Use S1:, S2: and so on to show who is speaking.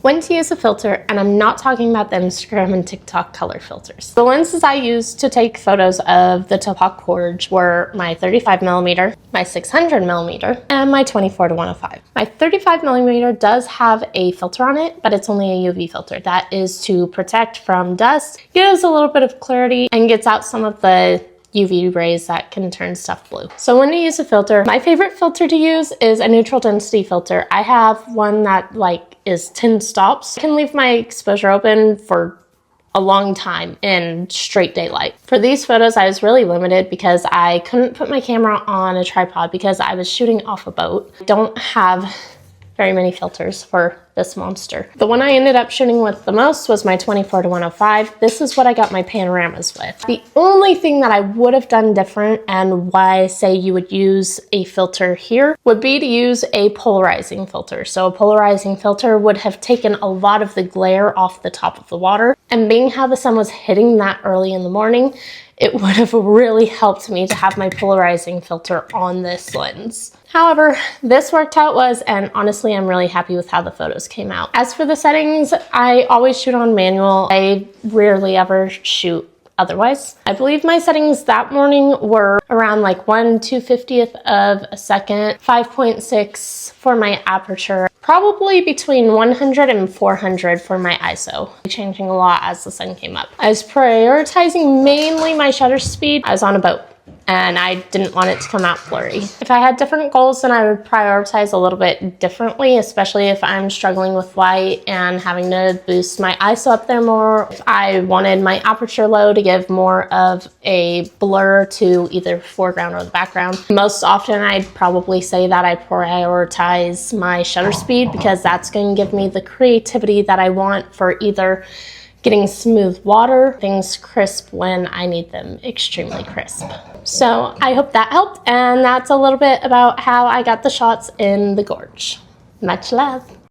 S1: When to use a filter, and I'm not talking about the Instagram and TikTok color filters. The lenses I used to take photos of the Topaz Gorge were my 35mm, my 600mm, and my 24-105. My 35mm does have a filter on it, but it's only a UV filter. That is to protect from dust, gives a little bit of clarity, and gets out some of the UV rays that can turn stuff blue. So when to use a filter, my favorite filter to use is a neutral density filter. I have one that is 10 stops. I can leave my exposure open for a long time in straight daylight. For these photos, I was really limited because I couldn't put my camera on a tripod because I was shooting off a boat. I don't have very many filters for this monster. The one I ended up shooting with the most was my 24-105. This is what I got my panoramas with. The only thing that I would have done different, and why I say you would use a filter here, would be to use a polarizing filter. So a polarizing filter would have taken a lot of the glare off the top of the water, and being how the sun was hitting that early in the morning, it would have really helped me to have my polarizing filter on this lens. However, this worked how it was, and honestly, I'm really happy with how the photos came out. As for the settings, I always shoot on manual. I rarely ever shoot otherwise. I believe my settings that morning were around 1/250th of a second, 5.6 for my aperture, probably between 100 and 400 for my ISO, changing a lot as the sun came up. I was prioritizing mainly my shutter speed. I was on a boat, and I didn't want it to come out blurry. If I had different goals, then I would prioritize a little bit differently, especially if I'm struggling with light and having to boost my ISO up there more. If I wanted my aperture low to give more of a blur to either foreground or the background. Most often, I'd probably say that I prioritize my shutter speed because that's going to give me the creativity that I want for either getting smooth water, things crisp when I need them extremely crisp. So I hope that helped, and that's a little bit about how I got the shots in the gorge. Much love.